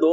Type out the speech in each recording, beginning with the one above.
2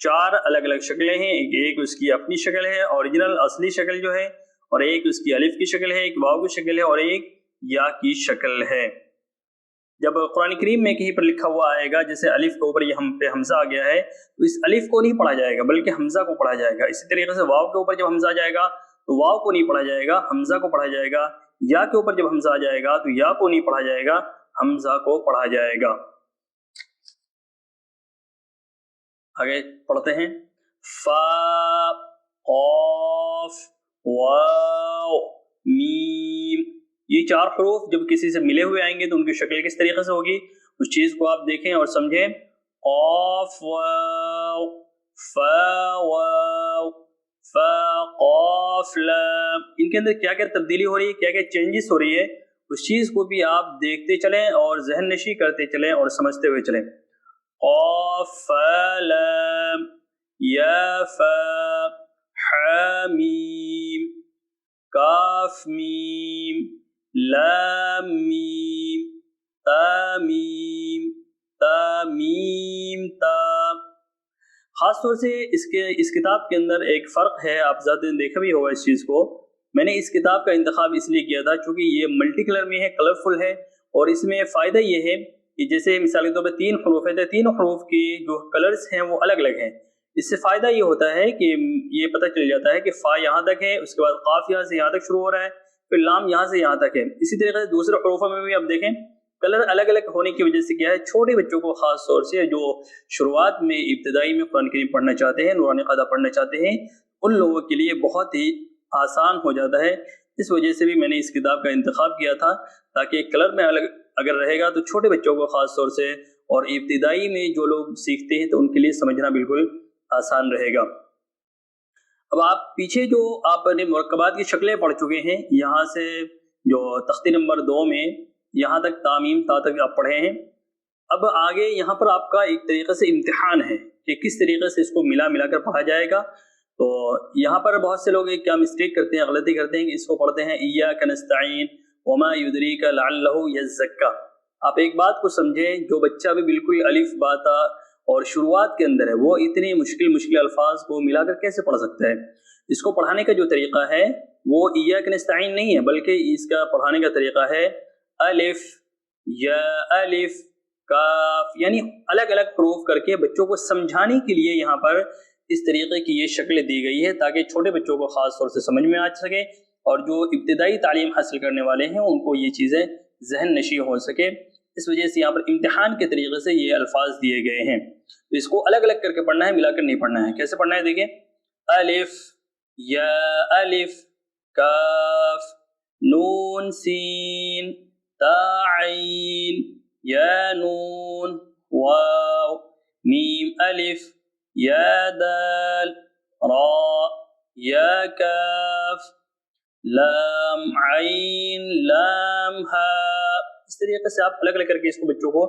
4 الگ الگ شکلیں ہیں، ایک اس کی اپنی شکل ہے اوریجنل اصلی شکل جو ہے، اور ایک اس کی الف کی شکل ہے، ایک واو کی شکل ہے، اور ایک یا کی شکل ہے۔ جب قرآن کریم میں کہیں پر لکھا ہوا آئے گا جیسے الف کے اوپر یہ ہم پہ حمزہ آ گیا ہے تو اس الف کو نہیں پڑھا جائے گا بلکہ حمزہ کو پڑھا جائے گا۔ اسی طریقے سے واو کے اوپر جب حمزہ آ جائے گا تو واو کو نہیں پڑھا جائے گا، حمزہ کو پڑھا جائے گا۔ یا کے اوپر جب حمزہ آ جائے گا تو یا کو نہیں پڑھا جائے گا، حمزہ کو پڑھا جائے گا۔ آگے پڑھتے ہیں، فا قاف واو میم، یہ 4 حروف جب کسی سے ملے ہوئے آئیں گے تو ان کی شکل کس طریقے سے ہوگی اس چیز کو آپ دیکھیں اور سمجھیں۔ قاف واو، فا واو، فا قاف لام، ان کے اندر کیا کیا تبدیلی ہو رہی ہے، کیا کیا چینجز ہو رہی ہے، اس چیز کو بھی آپ دیکھتے چلیں اور ذہن نشی کرتے چلیں اور سمجھتے ہوئے چلیں۔ قاف فا لام، یا فا، حا میم، کاف میم، لام میم، تا میم، تا میم تا۔ خاص طور سے اس کتاب کے اندر ایک فرق ہے، آپ ذات دیکھا بھی ہوگا اس چیز کو۔ میں نے اس کتاب کا انتخاب اس لیے کیا تھا چونکہ یہ ملٹی کلر میں ہے، کلرفل ہے، اور اس میں فائدہ یہ ہے کہ جیسے مثال کے طور پہ 3 حروف ہیں تو 3 حروف کی جو کلرز ہیں وہ الگ الگ ہیں۔ اس سے فائدہ یہ ہوتا ہے کہ یہ پتہ چل جاتا ہے کہ فا یہاں تک ہے، اس کے بعد قاف یہاں سے یہاں تک شروع ہو رہا ہے، پھر لام یہاں سے یہاں تک ہے۔ اسی طریقے سے دوسرے حروفوں میں بھی آپ دیکھیں کلر الگ الگ ہونے کی وجہ سے کیا ہے، چھوٹے بچوں کو خاص طور سے جو شروعات میں ابتدائی میں قرآن کریم پڑھنا چاہتے ہیں، نورانی قاعدہ پڑھنا چاہتے ہیں، ان لوگوں کے لیے بہت ہی آسان ہو جاتا ہے۔ اس وجہ سے بھی میں نے اس کتاب کا انتخاب کیا تھا تاکہ کلر میں الگ اگر رہے گا تو چھوٹے بچوں کو خاص طور سے اور ابتدائی میں جو لوگ سیکھتے ہیں تو ان کے لیے سمجھنا بالکل آسان رہے گا۔ اب آپ پیچھے جو آپ نے مرکبات کی شکلیں پڑھ چکے ہیں، یہاں سے جو تختی نمبر 2 میں یہاں تک تامیم تا تک آپ پڑھے ہیں۔ اب آگے یہاں پر آپ کا ایک طریقے سے امتحان ہے کہ کس طریقے سے اس کو ملا کر پڑھا جائے گا۔ تو یہاں پر بہت سے لوگ کیا مسٹیک کرتے ہیں، غلطی کرتے ہیں کہ اس کو پڑھتے ہیں ایاک نستعین وما یدریک لعلہ یزکا۔ آپ ایک بات کو سمجھیں، جو بچہ بھی بالکل الف با تا اور شروعات کے اندر ہے وہ اتنے مشکل الفاظ کو ملا کر کیسے پڑھ سکتا ہے؟ اس کو پڑھانے کا جو طریقہ ہے وہ ایاک نستعین نہیں ہے بلکہ اس کا پڑھانے کا طریقہ ہے الف یا الف کاف، یعنی الگ الگ حروف کر کے بچوں کو سمجھانے کے لیے یہاں پر اس طریقے کی یہ شکلیں دی گئی ہے تاکہ چھوٹے بچوں کو خاص طور سے سمجھ میں آ سکے اور جو ابتدائی تعلیم حاصل کرنے والے ہیں ان کو یہ چیزیں ذہن نشی ہو سکے۔ اس وجہ سے یہاں پر امتحان کے طریقے سے یہ الفاظ دیے گئے ہیں، تو اس کو الگ الگ کر کے پڑھنا ہے، ملا کر نہیں پڑھنا ہے۔ کیسے پڑھنا ہے دیکھیں، الف یا الف کاف نون سین تا عین یا نون واو میم الف یا دال را یا کاف لام عین لام ہا۔ اس طریقے سے آپ الگ الگ کر کے اس کو بچوں کو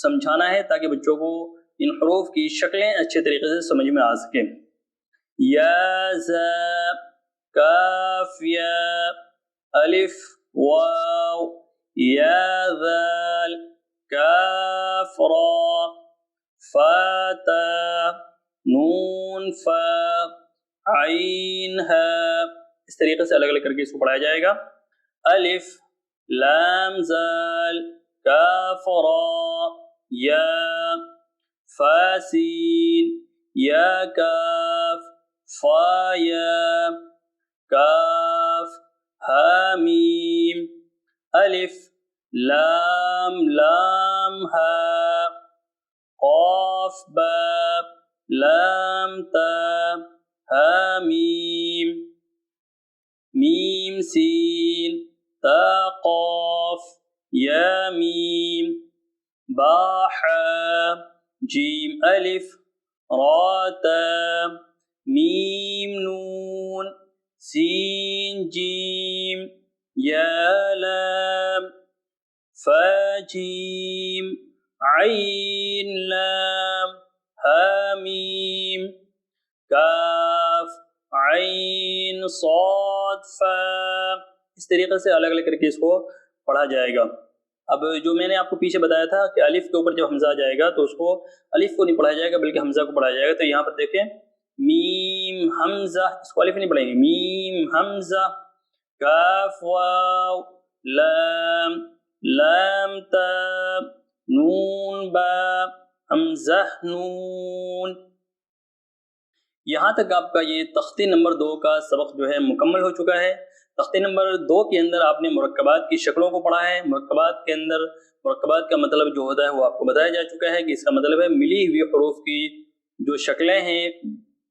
سمجھانا ہے تاکہ بچوں کو ان حروف کی شکلیں اچھے طریقے سے سمجھ میں آ سکیں۔ یا زا کاف یا الف واو یا ذال کاف را فا تا نون فا عین ہا۔ اس طریقے سے الگ الگ کر کے اس کو پڑھایا جائے گا۔ الف لام زال کاف را یا فا سین یا کاف فا یا کاف ہا میم الف لام لام ہا قاف با لام تا ہا میم میم سین تا قاف یا میم با حا جیم الف را تا میم نون سین جیم یا لام فا جیم عین لام ہا میم کاف عین صاد فا۔ اس طریقے سے الگ الگ کر کے اس کو پڑھا جائے گا۔ اب جو میں نے آپ کو پیچھے بتایا تھا کہ الف کے اوپر جب حمزہ آ جائے گا تو اس کو الف کو نہیں پڑھایا جائے گا بلکہ حمزہ کو پڑھایا جائے گا. تو یہاں پر دیکھیں میم حمزہ، اس کو الف نہیں پڑھیں گے، میم حمزہ، کاف واو لام لام تا نون با حمزہ نون. یہاں تک آپ کا یہ تختی نمبر 2 کا سبق جو ہے مکمل ہو چکا ہے. تختی نمبر 2 کے اندر آپ نے مرکبات کی شکلوں کو پڑھا ہے. مرکبات کے اندر مرکبات کا مطلب جو ہوتا ہے وہ آپ کو بتایا جا چکا ہے کہ اس کا مطلب ہے ملی ہوئی حروف کی جو شکلیں ہیں،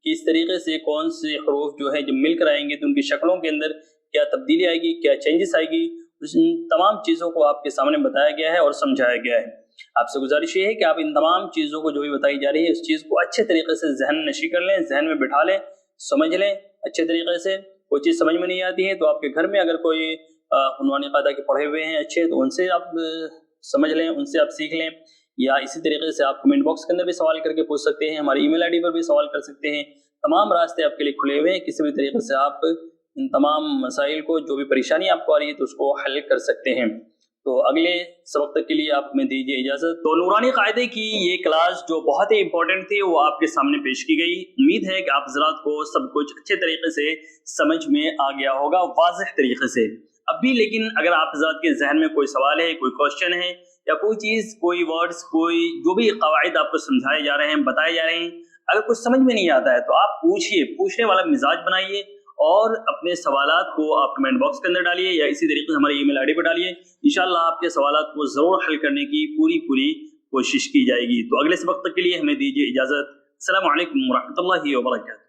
کس طریقے سے کون سے حروف جو ہے جب مل کر آئیں گے تو ان کی شکلوں کے اندر کیا تبدیلی آئے گی، کیا چینجز آئے گی، ان تمام چیزوں کو آپ کے سامنے بتایا گیا ہے اور سمجھایا گیا ہے. آپ سے گزارش یہ ہے کہ آپ ان تمام چیزوں کو جو بھی بتائی جا رہی ہے اس چیز کو اچھے طریقے سے ذہن نشی کر لیں، ذہن میں بٹھا لیں، سمجھ لیں اچھے طریقے سے. کوئی چیز سمجھ میں نہیں آتی ہے تو آپ کے گھر میں اگر کوئی عنوانی قاعدہ کے پڑھے ہوئے ہیں اچھے تو ان سے آپ سمجھ لیں، ان سے آپ سیکھ لیں. یا اسی طریقے سے آپ کمنٹ باکس کے اندر بھی سوال کر کے پوچھ سکتے ہیں، ہماری ای میل آئی ڈی پر بھی سوال کر سکتے ہیں. تمام راستے آپ کے لیے کھلے ہوئے ہیں، کسی بھی طریقے سے آپ ان تمام مسائل کو جو بھی پریشانی آپ کو آ رہی ہے تو اس کو حل کر سکتے ہیں. تو اگلے سبق تک کے لیے آپ ہمیں دیجیے اجازت. تو نورانی قاعدے کی یہ کلاس جو بہت ہی امپورٹنٹ تھی وہ آپ کے سامنے پیش کی گئی. امید ہے کہ آپ حضرات کو سب کچھ اچھے طریقے سے سمجھ میں آ گیا ہوگا، واضح طریقے سے. اب بھی لیکن اگر آپ حضرات کے ذہن میں کوئی سوال ہے، کوئی کوشچن ہے یا کوئی چیز، کوئی ورڈز، کوئی جو بھی قواعد آپ کو سمجھائے جا رہے ہیں، بتائے جا رہے ہیں، اگر کچھ سمجھ میں نہیں آتا ہے تو آپ پوچھیے، پوچھنے والا مزاج بنائیے اور اپنے سوالات کو آپ کمنٹ باکس کے اندر ڈالیے یا اسی طریقے سے ہماری ای میل آئی ڈی پر ڈالیے. انشاءاللہ آپ کے سوالات کو ضرور حل کرنے کی پوری کوشش کی جائے گی. تو اگلے سبق تک کے لیے ہمیں دیجیے اجازت. السلام علیکم ورحمۃ اللہ وبرکاتہ.